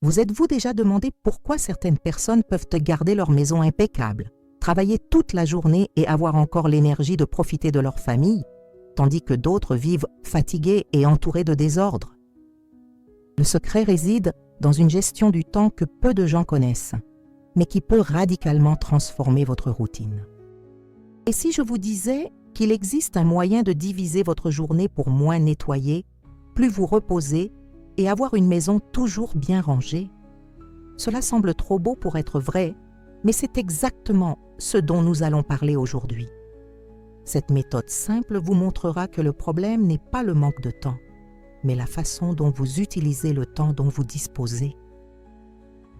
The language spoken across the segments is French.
Vous êtes-vous déjà demandé pourquoi certaines personnes peuvent garder leur maison impeccable, travailler toute la journée et avoir encore l'énergie de profiter de leur famille, tandis que d'autres vivent fatigués et entourés de désordre? Le secret réside dans une gestion du temps que peu de gens connaissent, mais qui peut radicalement transformer votre routine. Et si je vous disais qu'il existe un moyen de diviser votre journée pour moins nettoyer, plus vous reposer et avoir une maison toujours bien rangée? Cela semble trop beau pour être vrai, mais c'est exactement ce dont nous allons parler aujourd'hui. Cette méthode simple vous montrera que le problème n'est pas le manque de temps, mais la façon dont vous utilisez le temps dont vous disposez.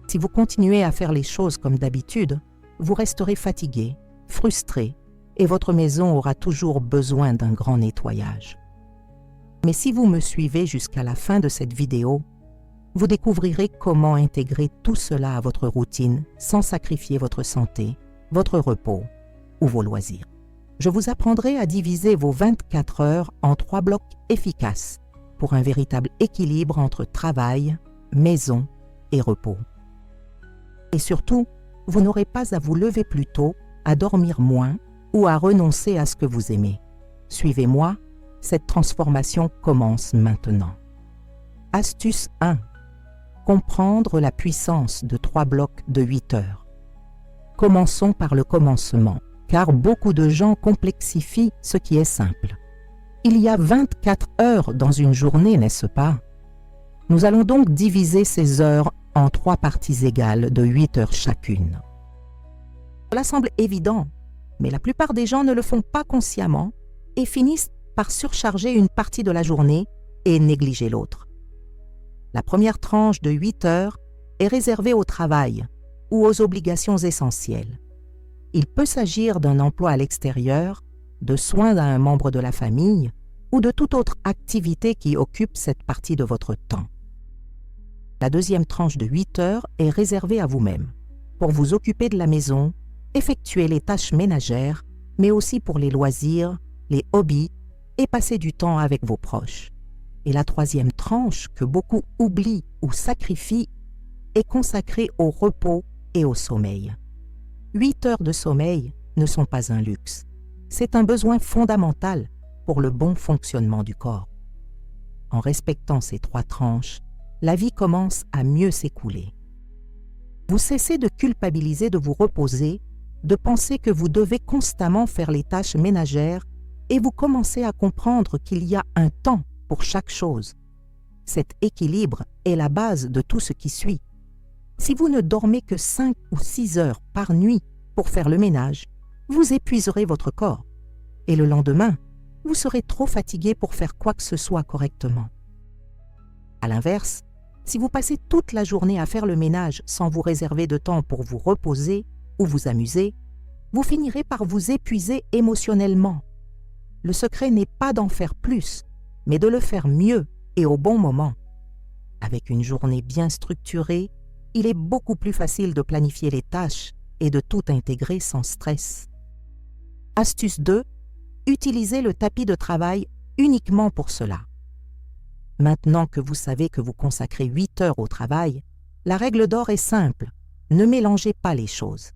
Si vous continuez à faire les choses comme d'habitude, vous resterez fatigué, frustré, et votre maison aura toujours besoin d'un grand nettoyage. Mais si vous me suivez jusqu'à la fin de cette vidéo, vous découvrirez comment intégrer tout cela à votre routine sans sacrifier votre santé, votre repos ou vos loisirs. Je vous apprendrai à diviser vos 24 heures en 3 blocs efficaces pour un véritable équilibre entre travail, maison et repos. Et surtout, vous n'aurez pas à vous lever plus tôt, à dormir moins ou à renoncer à ce que vous aimez. Suivez-moi, cette transformation commence maintenant. Astuce 1. Comprendre la puissance de 3 blocs de 8 heures. Commençons par le commencement, car beaucoup de gens complexifient ce qui est simple. Il y a 24 heures dans une journée, n'est-ce pas? Nous allons donc diviser ces heures en 3 parties égales de 8 heures chacune. Cela semble évident, mais la plupart des gens ne le font pas consciemment et finissent par surcharger une partie de la journée et négliger l'autre. La première tranche de 8 heures est réservée au travail ou aux obligations essentielles. Il peut s'agir d'un emploi à l'extérieur, de soins à un membre de la famille ou de toute autre activité qui occupe cette partie de votre temps. La deuxième tranche de 8 heures est réservée à vous-même, pour vous occuper de la maison, effectuer les tâches ménagères, mais aussi pour les loisirs, les hobbies et passer du temps avec vos proches. Et la troisième tranche, que beaucoup oublient ou sacrifient, est consacrée au repos et au sommeil. 8 heures de sommeil ne sont pas un luxe. C'est un besoin fondamental pour le bon fonctionnement du corps. En respectant ces 3 tranches, la vie commence à mieux s'écouler. Vous cessez de culpabiliser de vous reposer, de penser que vous devez constamment faire les tâches ménagères et vous commencez à comprendre qu'il y a un temps pour chaque chose. Cet équilibre est la base de tout ce qui suit. Si vous ne dormez que 5 ou 6 heures par nuit pour faire le ménage, vous épuiserez votre corps. Et le lendemain, vous serez trop fatigué pour faire quoi que ce soit correctement. À l'inverse, si vous passez toute la journée à faire le ménage sans vous réserver de temps pour vous reposer ou vous amuser, vous finirez par vous épuiser émotionnellement. Le secret n'est pas d'en faire plus, mais de le faire mieux et au bon moment. Avec une journée bien structurée, il est beaucoup plus facile de planifier les tâches et de tout intégrer sans stress. Astuce 2. Utilisez le tapis de travail uniquement pour cela. Maintenant que vous savez que vous consacrez 8 heures au travail, la règle d'or est simple, ne mélangez pas les choses.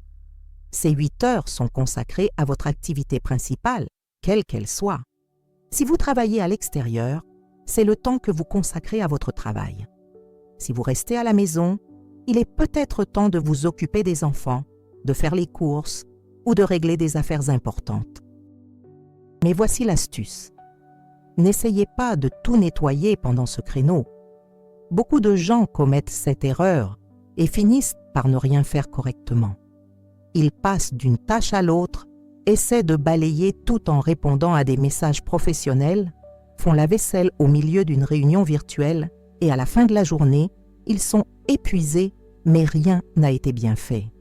Ces 8 heures sont consacrées à votre activité principale, quelle qu'elle soit. Si vous travaillez à l'extérieur, c'est le temps que vous consacrez à votre travail. Si vous restez à la maison, il est peut-être temps de vous occuper des enfants, de faire les courses ou de régler des affaires importantes. Mais voici l'astuce. N'essayez pas de tout nettoyer pendant ce créneau. Beaucoup de gens commettent cette erreur et finissent par ne rien faire correctement. Ils passent d'une tâche à l'autre, essaient de balayer tout en répondant à des messages professionnels, font la vaisselle au milieu d'une réunion virtuelle et à la fin de la journée, ils sont épuisés, mais rien n'a été bien fait.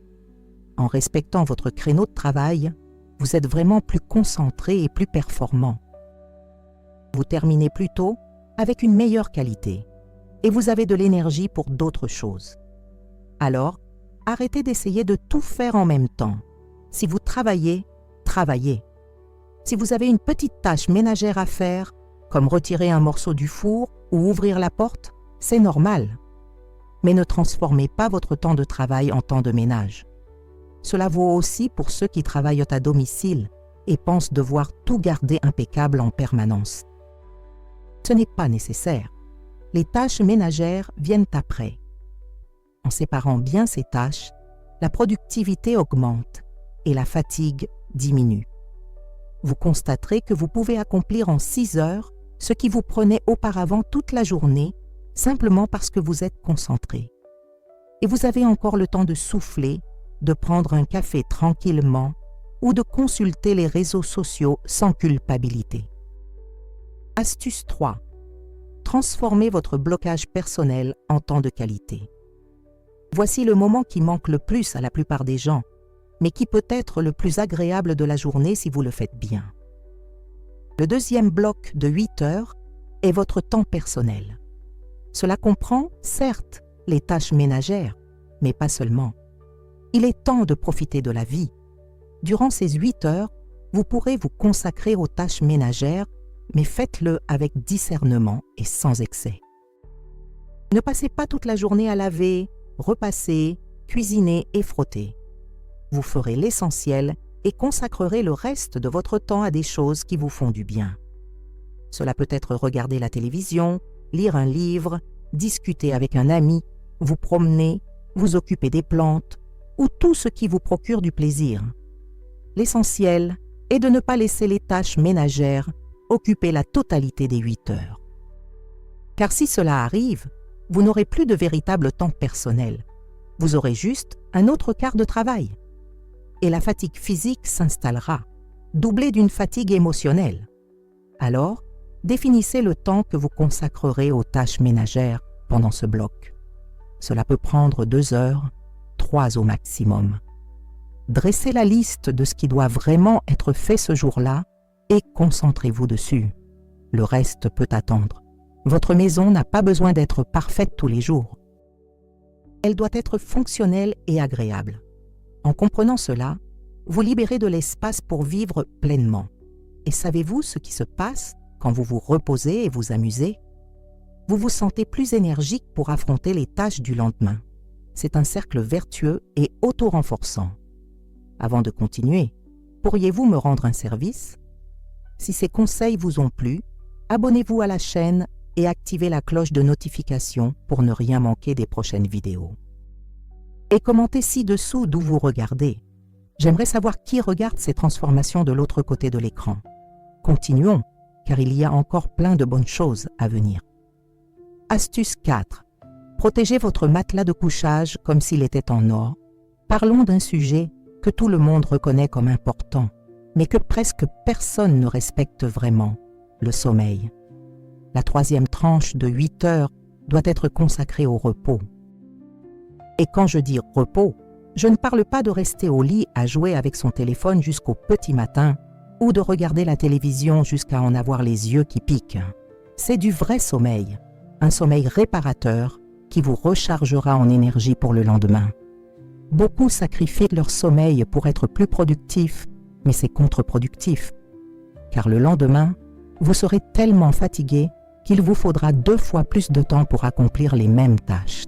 En respectant votre créneau de travail, vous êtes vraiment plus concentré et plus performant. Vous terminez plus tôt avec une meilleure qualité et vous avez de l'énergie pour d'autres choses. Alors, arrêtez d'essayer de tout faire en même temps. Si vous travaillez, travaillez. Si vous avez une petite tâche ménagère à faire, comme retirer un morceau du four ou ouvrir la porte, c'est normal. mais ne transformez pas votre temps de travail en temps de ménage. Cela vaut aussi pour ceux qui travaillent à domicile et pensent devoir tout garder impeccable en permanence. Ce n'est pas nécessaire. Les tâches ménagères viennent après. En séparant bien ces tâches, la productivité augmente et la fatigue diminue. Vous constaterez que vous pouvez accomplir en 6 heures ce qui vous prenait auparavant toute la journée, simplement parce que vous êtes concentré. Et vous avez encore le temps de souffler, de prendre un café tranquillement ou de consulter les réseaux sociaux sans culpabilité. Astuce 3. Transformez votre blocage personnel en temps de qualité. Voici le moment qui manque le plus à la plupart des gens, mais qui peut être le plus agréable de la journée si vous le faites bien. Le deuxième bloc de 8 heures est votre temps personnel. Cela comprend, certes, les tâches ménagères, mais pas seulement. Il est temps de profiter de la vie. Durant ces 8 heures, vous pourrez vous consacrer aux tâches ménagères, mais faites-le avec discernement et sans excès. Ne passez pas toute la journée à laver, repasser, cuisiner et frotter. Vous ferez l'essentiel et consacrerez le reste de votre temps à des choses qui vous font du bien. Cela peut être regarder la télévision, lire un livre, discuter avec un ami, vous promener, vous occuper des plantes ou tout ce qui vous procure du plaisir. L'essentiel est de ne pas laisser les tâches ménagères occuper la totalité des 8 heures. Car si cela arrive, vous n'aurez plus de véritable temps personnel. Vous aurez juste un autre quart de travail. Et la fatigue physique s'installera, doublée d'une fatigue émotionnelle. Alors, définissez le temps que vous consacrerez aux tâches ménagères pendant ce bloc. Cela peut prendre 2 heures, 3 au maximum. Dressez la liste de ce qui doit vraiment être fait ce jour-là et concentrez-vous dessus. Le reste peut attendre. Votre maison n'a pas besoin d'être parfaite tous les jours. Elle doit être fonctionnelle et agréable. En comprenant cela, vous libérez de l'espace pour vivre pleinement. Et savez-vous ce qui se passe quand vous vous reposez et vous amusez? Vous vous sentez plus énergique pour affronter les tâches du lendemain. C'est un cercle vertueux et auto-renforçant. Avant de continuer, pourriez-vous me rendre un service? Si ces conseils vous ont plu, abonnez-vous à la chaîne et activez la cloche de notification pour ne rien manquer des prochaines vidéos. Et commentez ci-dessous d'où vous regardez. J'aimerais savoir qui regarde ces transformations de l'autre côté de l'écran. Continuons, car il y a encore plein de bonnes choses à venir. Astuce 4. Protégez votre matelas de couchage comme s'il était en or. Parlons d'un sujet que tout le monde reconnaît comme important, mais que presque personne ne respecte vraiment, le sommeil. La troisième tranche de 8 heures doit être consacrée au repos. Et quand je dis repos, je ne parle pas de rester au lit à jouer avec son téléphone jusqu'au petit matin ou de regarder la télévision jusqu'à en avoir les yeux qui piquent. C'est du vrai sommeil, un sommeil réparateur qui vous rechargera en énergie pour le lendemain. Beaucoup sacrifient leur sommeil pour être plus productifs, mais c'est contre-productif. Car le lendemain, vous serez tellement fatigué qu'il vous faudra 2 fois plus de temps pour accomplir les mêmes tâches.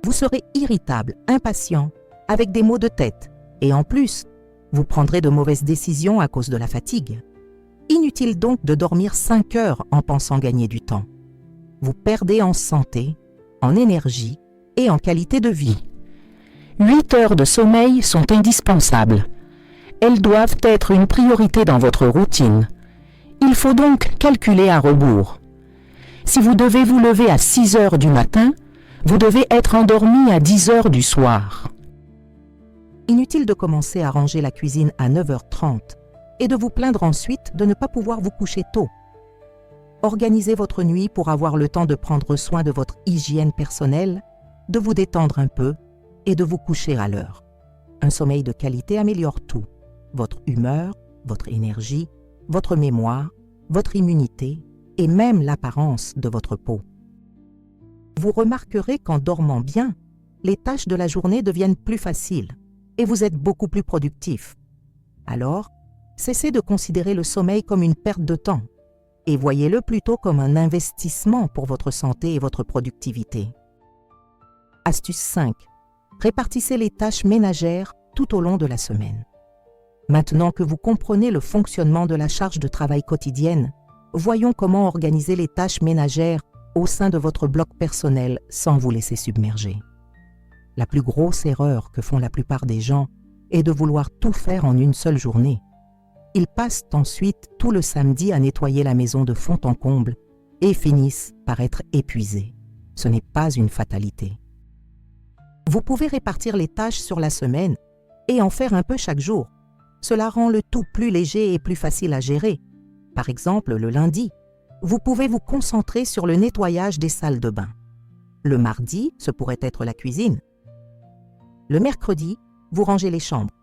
Vous serez irritable, impatient, avec des maux de tête, et en plus, vous prendrez de mauvaises décisions à cause de la fatigue. Inutile donc de dormir 5 heures en pensant gagner du temps. Vous perdez en santé, en énergie et en qualité de vie. 8 heures de sommeil sont indispensables. Elles doivent être une priorité dans votre routine. Il faut donc calculer à rebours. Si vous devez vous lever à 6 heures du matin, vous devez être endormi à 10 heures du soir. Inutile de commencer à ranger la cuisine à 9h30 et de vous plaindre ensuite de ne pas pouvoir vous coucher tôt. Organisez votre nuit pour avoir le temps de prendre soin de votre hygiène personnelle, de vous détendre un peu et de vous coucher à l'heure. Un sommeil de qualité améliore tout. Votre humeur, votre énergie, votre mémoire, votre immunité et même l'apparence de votre peau. Vous remarquerez qu'en dormant bien, les tâches de la journée deviennent plus faciles et vous êtes beaucoup plus productif. Alors, cessez de considérer le sommeil comme une perte de temps et voyez-le plutôt comme un investissement pour votre santé et votre productivité. Astuce 5. Répartissez les tâches ménagères tout au long de la semaine. Maintenant que vous comprenez le fonctionnement de la charge de travail quotidienne, voyons comment organiser les tâches ménagères au sein de votre bloc personnel sans vous laisser submerger. La plus grosse erreur que font la plupart des gens est de vouloir tout faire en une seule journée. Ils passent ensuite tout le samedi à nettoyer la maison de fond en comble et finissent par être épuisés. Ce n'est pas une fatalité. Vous pouvez répartir les tâches sur la semaine et en faire un peu chaque jour. Cela rend le tout plus léger et plus facile à gérer. Par exemple, le lundi, vous pouvez vous concentrer sur le nettoyage des salles de bain. Le mardi, ce pourrait être la cuisine. Le mercredi, vous rangez les chambres.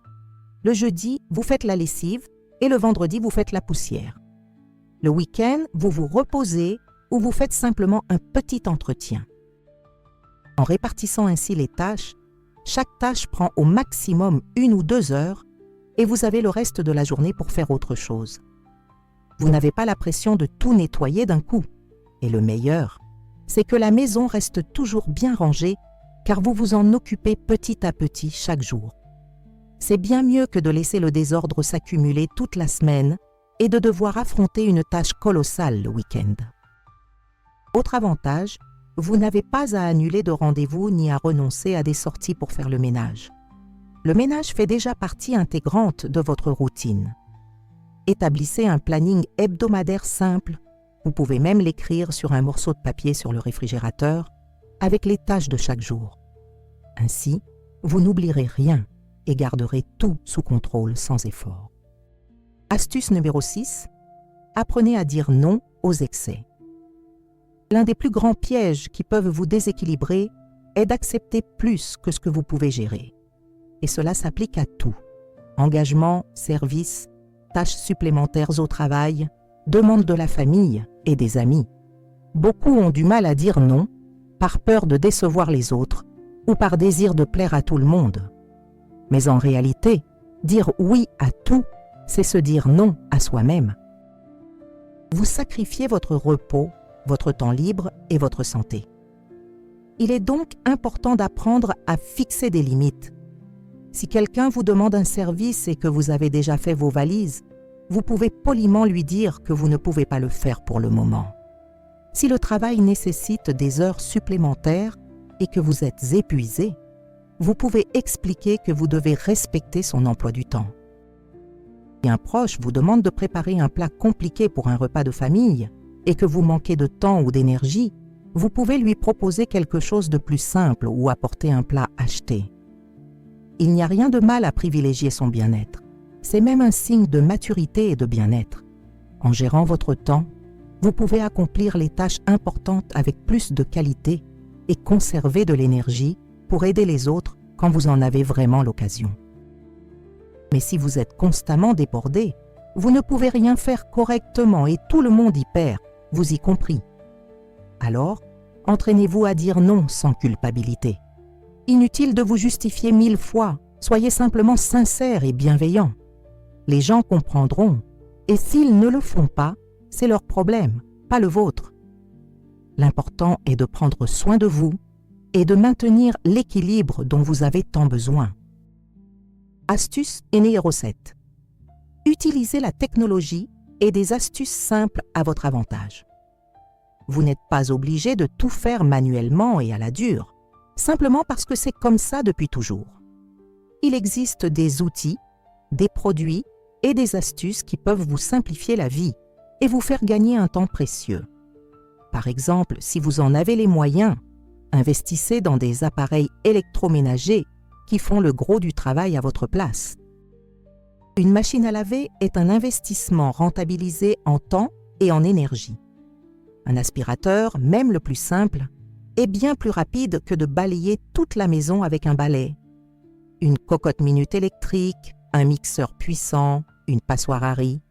Le jeudi, vous faites la lessive et le vendredi, vous faites la poussière. Le week-end, vous vous reposez ou vous faites simplement un petit entretien. En répartissant ainsi les tâches, chaque tâche prend au maximum 1 ou 2 heures et vous avez le reste de la journée pour faire autre chose. Vous n'avez pas la pression de tout nettoyer d'un coup. Et le meilleur, c'est que la maison reste toujours bien rangée car vous vous en occupez petit à petit chaque jour. C'est bien mieux que de laisser le désordre s'accumuler toute la semaine et de devoir affronter une tâche colossale le week-end. Autre avantage, vous n'avez pas à annuler de rendez-vous ni à renoncer à des sorties pour faire le ménage. Le ménage fait déjà partie intégrante de votre routine. Établissez un planning hebdomadaire simple. Vous pouvez même l'écrire sur un morceau de papier sur le réfrigérateur avec les tâches de chaque jour. Ainsi, vous n'oublierez rien et garderez tout sous contrôle sans effort. Astuce numéro 6. Apprenez à dire non aux excès. L'un des plus grands pièges qui peuvent vous déséquilibrer est d'accepter plus que ce que vous pouvez gérer. Et cela s'applique à tout. Engagement, service, tâches supplémentaires au travail, demandes de la famille et des amis. Beaucoup ont du mal à dire non par peur de décevoir les autres ou par désir de plaire à tout le monde. Mais en réalité, dire oui à tout, c'est se dire non à soi-même. Vous sacrifiez votre repos, votre temps libre et votre santé. Il est donc important d'apprendre à fixer des limites. Si quelqu'un vous demande un service et que vous avez déjà fait vos valises, vous pouvez poliment lui dire que vous ne pouvez pas le faire pour le moment. Si le travail nécessite des heures supplémentaires et que vous êtes épuisé, vous pouvez expliquer que vous devez respecter son emploi du temps. Si un proche vous demande de préparer un plat compliqué pour un repas de famille et que vous manquez de temps ou d'énergie, vous pouvez lui proposer quelque chose de plus simple ou apporter un plat acheté. Il n'y a rien de mal à privilégier son bien-être. C'est même un signe de maturité et de bien-être. En gérant votre temps, vous pouvez accomplir les tâches importantes avec plus de qualité et conserver de l'énergie pour aider les autres quand vous en avez vraiment l'occasion. Mais si vous êtes constamment débordé, vous ne pouvez rien faire correctement et tout le monde y perd, vous y compris. Alors, entraînez-vous à dire non sans culpabilité. Inutile de vous justifier 1000 fois, soyez simplement sincère et bienveillant. Les gens comprendront, et s'ils ne le font pas, c'est leur problème, pas le vôtre. L'important est de prendre soin de vous et de maintenir l'équilibre dont vous avez tant besoin. Astuce numéro 7. Utilisez la technologie et des astuces simples à votre avantage. Vous n'êtes pas obligé de tout faire manuellement et à la dure, simplement parce que c'est comme ça depuis toujours. Il existe des outils, des produits et des astuces qui peuvent vous simplifier la vie et vous faire gagner un temps précieux. Par exemple, si vous en avez les moyens, investissez dans des appareils électroménagers qui font le gros du travail à votre place. Une machine à laver est un investissement rentabilisé en temps et en énergie. Un aspirateur, même le plus simple, est bien plus rapide que de balayer toute la maison avec un balai. Une cocotte-minute électrique, un mixeur puissant, une passoire à riz,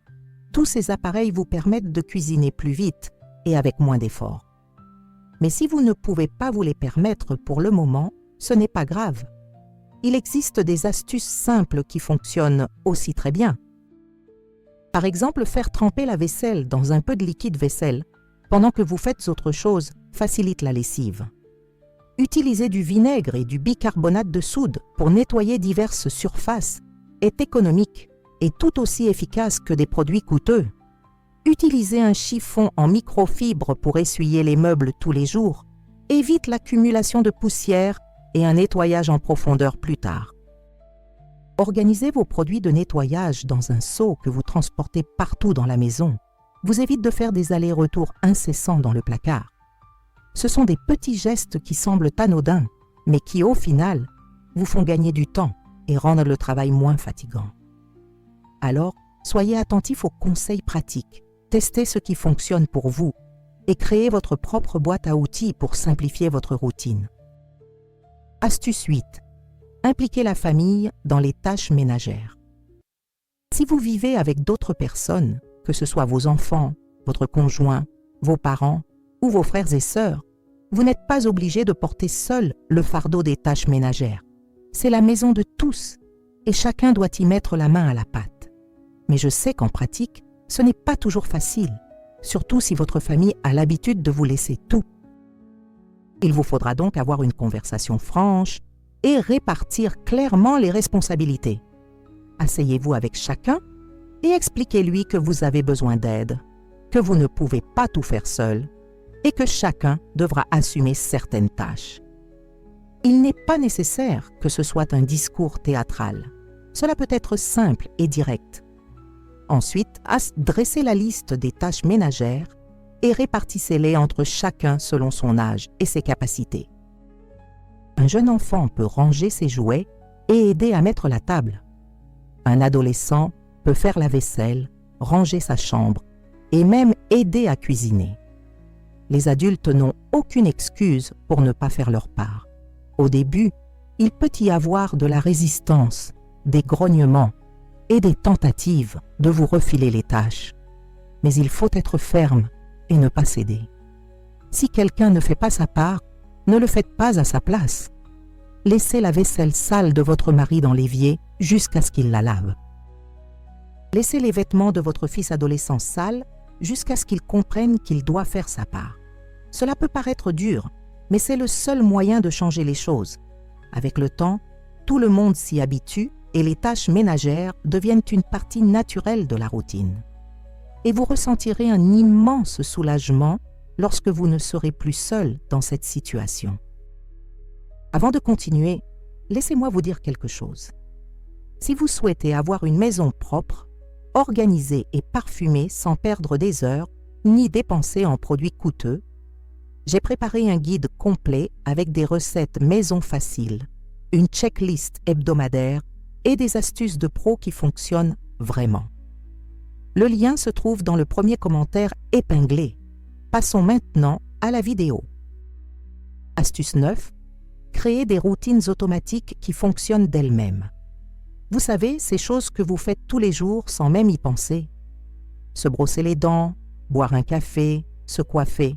tous ces appareils vous permettent de cuisiner plus vite et avec moins d'efforts. Mais si vous ne pouvez pas vous les permettre pour le moment, ce n'est pas grave. Il existe des astuces simples qui fonctionnent aussi très bien. Par exemple, faire tremper la vaisselle dans un peu de liquide vaisselle pendant que vous faites autre chose facilite la lessive. Utiliser du vinaigre et du bicarbonate de soude pour nettoyer diverses surfaces est économique et tout aussi efficace que des produits coûteux. Utiliser un chiffon en microfibre pour essuyer les meubles tous les jours évite l'accumulation de poussière et un nettoyage en profondeur plus tard. Organisez vos produits de nettoyage dans un seau que vous transportez partout dans la maison vous évite de faire des allers-retours incessants dans le placard. Ce sont des petits gestes qui semblent anodins, mais qui, au final, vous font gagner du temps et rendre le travail moins fatigant. Alors, soyez attentifs aux conseils pratiques, testez ce qui fonctionne pour vous et créez votre propre boîte à outils pour simplifier votre routine. Astuce 8. Impliquez la famille dans les tâches ménagères. Si vous vivez avec d'autres personnes, que ce soit vos enfants, votre conjoint, vos parents ou vos frères et sœurs, vous n'êtes pas obligé de porter seul le fardeau des tâches ménagères. C'est la maison de tous et chacun doit y mettre la main à la pâte. Mais je sais qu'en pratique, ce n'est pas toujours facile, surtout si votre famille a l'habitude de vous laisser tout. Il vous faudra donc avoir une conversation franche et répartir clairement les responsabilités. Asseyez-vous avec chacun et expliquez-lui que vous avez besoin d'aide, que vous ne pouvez pas tout faire seul et que chacun devra assumer certaines tâches. Il n'est pas nécessaire que ce soit un discours théâtral. Cela peut être simple et direct. Ensuite, dressez la liste des tâches ménagères et répartissez-les entre chacun selon son âge et ses capacités. Un jeune enfant peut ranger ses jouets et aider à mettre la table. Un adolescent peut faire la vaisselle, ranger sa chambre et même aider à cuisiner. Les adultes n'ont aucune excuse pour ne pas faire leur part. Au début, il peut y avoir de la résistance, des grognements et des tentatives de vous refiler les tâches. Mais il faut être ferme et ne pas céder. Si quelqu'un ne fait pas sa part, ne le faites pas à sa place. Laissez la vaisselle sale de votre mari dans l'évier jusqu'à ce qu'il la lave. Laissez les vêtements de votre fils adolescent sales jusqu'à ce qu'il comprenne qu'il doit faire sa part. Cela peut paraître dur, mais c'est le seul moyen de changer les choses. Avec le temps, tout le monde s'y habitue et les tâches ménagères deviennent une partie naturelle de la routine. Et vous ressentirez un immense soulagement lorsque vous ne serez plus seul dans cette situation. Avant de continuer, laissez-moi vous dire quelque chose. Si vous souhaitez avoir une maison propre, organisée et parfumée sans perdre des heures ni dépenser en produits coûteux, j'ai préparé un guide complet avec des recettes maison faciles, une checklist hebdomadaire et des astuces de pro qui fonctionnent vraiment. Le lien se trouve dans le premier commentaire épinglé. Passons maintenant à la vidéo. Astuce 9. Créer des routines automatiques qui fonctionnent d'elles-mêmes. Vous savez, ces choses que vous faites tous les jours sans même y penser. Se brosser les dents, boire un café, se coiffer.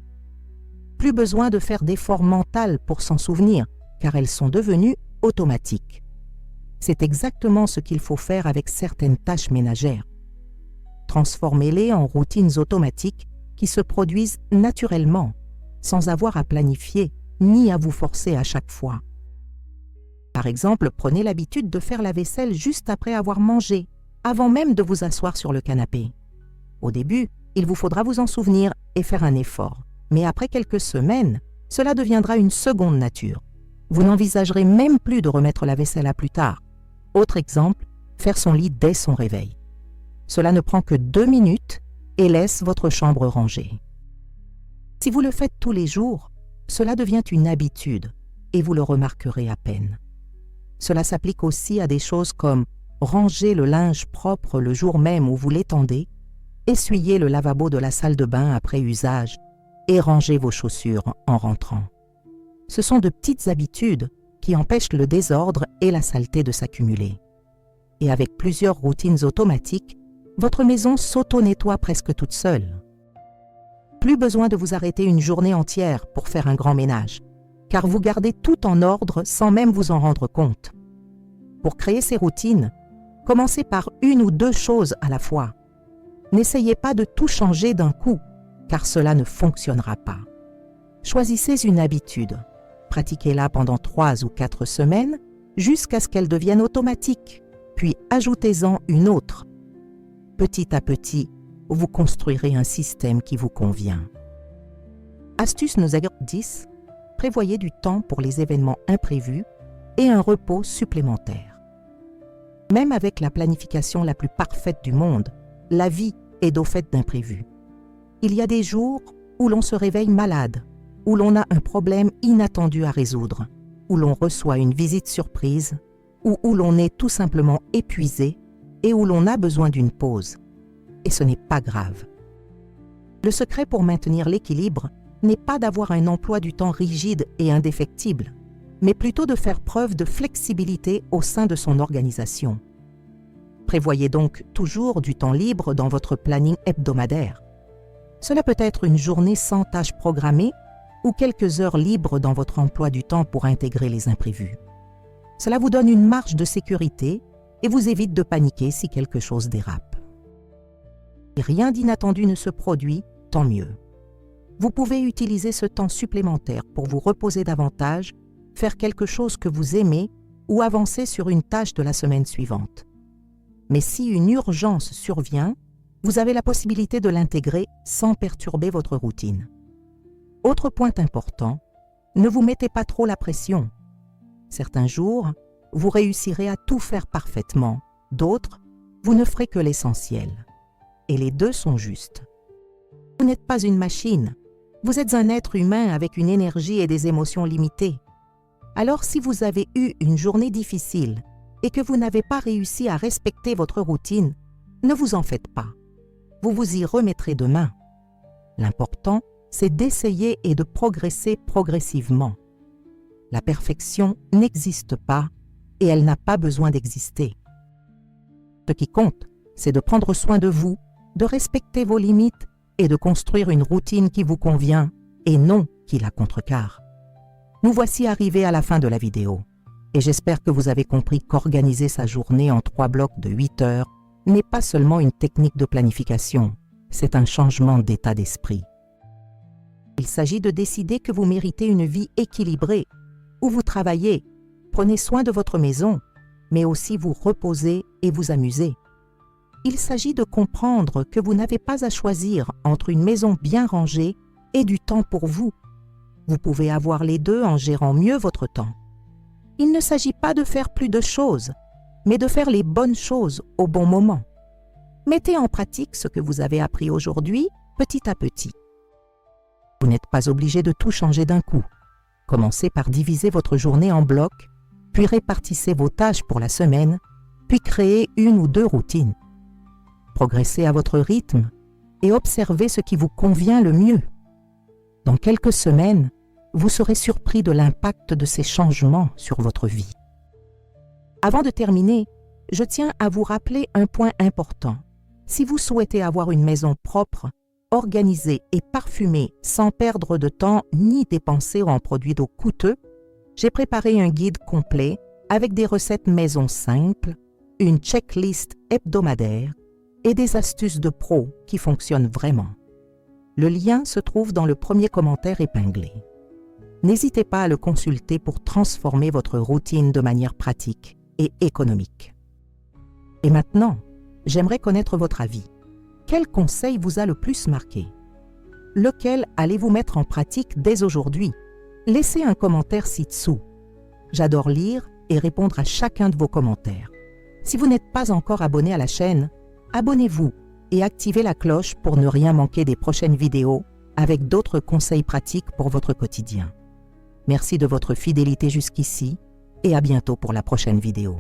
Plus besoin de faire d'efforts mentaux pour s'en souvenir, car elles sont devenues automatiques. C'est exactement ce qu'il faut faire avec certaines tâches ménagères. Transformez-les en routines automatiques qui se produisent naturellement, sans avoir à planifier ni à vous forcer à chaque fois. Par exemple, prenez l'habitude de faire la vaisselle juste après avoir mangé, avant même de vous asseoir sur le canapé. Au début, il vous faudra vous en souvenir et faire un effort. Mais après quelques semaines, cela deviendra une seconde nature. Vous n'envisagerez même plus de remettre la vaisselle à plus tard. Autre exemple, faire son lit dès son réveil. Cela ne prend que 2 minutes et laisse votre chambre rangée. Si vous le faites tous les jours, cela devient une habitude et vous le remarquerez à peine. Cela s'applique aussi à des choses comme ranger le linge propre le jour même où vous l'étendez, essuyer le lavabo de la salle de bain après usage et ranger vos chaussures en rentrant. Ce sont de petites habitudes qui empêchent le désordre et la saleté de s'accumuler. Et avec plusieurs routines automatiques, votre maison s'auto-nettoie presque toute seule. Plus besoin de vous arrêter une journée entière pour faire un grand ménage, car vous gardez tout en ordre sans même vous en rendre compte. Pour créer ces routines, commencez par 1 ou 2 choses à la fois. N'essayez pas de tout changer d'un coup, car cela ne fonctionnera pas. Choisissez une habitude, Pratiquez-la pendant 3 ou 4 semaines jusqu'à ce qu'elle devienne automatique, puis ajoutez-en une autre. Petit à petit, vous construirez un système qui vous convient. Astuce numéro 10. Prévoyez du temps pour les événements imprévus et un repos supplémentaire. Même avec la planification la plus parfaite du monde, la vie est au fait d'imprévus. Il y a des jours où l'on se réveille malade, où l'on a un problème inattendu à résoudre, où l'on reçoit une visite surprise, ou où l'on est tout simplement épuisé et où l'on a besoin d'une pause. Et ce n'est pas grave. Le secret pour maintenir l'équilibre n'est pas d'avoir un emploi du temps rigide et indéfectible, mais plutôt de faire preuve de flexibilité au sein de son organisation. Prévoyez donc toujours du temps libre dans votre planning hebdomadaire. Cela peut être une journée sans tâches programmées ou quelques heures libres dans votre emploi du temps pour intégrer les imprévus. Cela vous donne une marge de sécurité et vous évite de paniquer si quelque chose dérape. Si rien d'inattendu ne se produit, tant mieux. Vous pouvez utiliser ce temps supplémentaire pour vous reposer davantage, faire quelque chose que vous aimez ou avancer sur une tâche de la semaine suivante. Mais si une urgence survient, vous avez la possibilité de l'intégrer sans perturber votre routine. Autre point important, ne vous mettez pas trop la pression. Certains jours, vous réussirez à tout faire parfaitement, d'autres, vous ne ferez que l'essentiel. Et les deux sont justes. Vous n'êtes pas une machine, vous êtes un être humain avec une énergie et des émotions limitées. Alors si vous avez eu une journée difficile et que vous n'avez pas réussi à respecter votre routine, ne vous en faites pas. Vous vous y remettrez demain. L'important, c'est d'essayer et de progresser progressivement. La perfection n'existe pas et elle n'a pas besoin d'exister. Ce qui compte, c'est de prendre soin de vous, de respecter vos limites et de construire une routine qui vous convient et non qui la contrecarre. Nous voici arrivés à la fin de la vidéo et j'espère que vous avez compris qu'organiser sa journée en 3 blocs de 8 heures n'est pas seulement une technique de planification, c'est un changement d'état d'esprit. Il s'agit de décider que vous méritez une vie équilibrée, où vous travaillez, prenez soin de votre maison, mais aussi vous reposez et vous amusez. Il s'agit de comprendre que vous n'avez pas à choisir entre une maison bien rangée et du temps pour vous. Vous pouvez avoir les deux en gérant mieux votre temps. Il ne s'agit pas de faire plus de choses, mais de faire les bonnes choses au bon moment. Mettez en pratique ce que vous avez appris aujourd'hui, petit à petit. Vous n'êtes pas obligé de tout changer d'un coup. Commencez par diviser votre journée en blocs, puis répartissez vos tâches pour la semaine, puis créez 1 ou 2 routines. Progressez à votre rythme et observez ce qui vous convient le mieux. Dans quelques semaines, vous serez surpris de l'impact de ces changements sur votre vie. Avant de terminer, je tiens à vous rappeler un point important. Si vous souhaitez avoir une maison propre, organisée et parfumée sans perdre de temps ni dépenser en produits d'eau coûteux, j'ai préparé un guide complet avec des recettes maison simples, une checklist hebdomadaire et des astuces de pro qui fonctionnent vraiment. Le lien se trouve dans le premier commentaire épinglé. N'hésitez pas à le consulter pour transformer votre routine de manière pratique et économique. Et maintenant, j'aimerais connaître votre avis. Quel conseil vous a le plus marqué? Lequel allez-vous mettre en pratique dès aujourd'hui? Laissez un commentaire ci-dessous. J'adore lire et répondre à chacun de vos commentaires. Si vous n'êtes pas encore abonné à la chaîne, abonnez-vous et activez la cloche pour ne rien manquer des prochaines vidéos avec d'autres conseils pratiques pour votre quotidien. Merci de votre fidélité jusqu'ici et à bientôt pour la prochaine vidéo.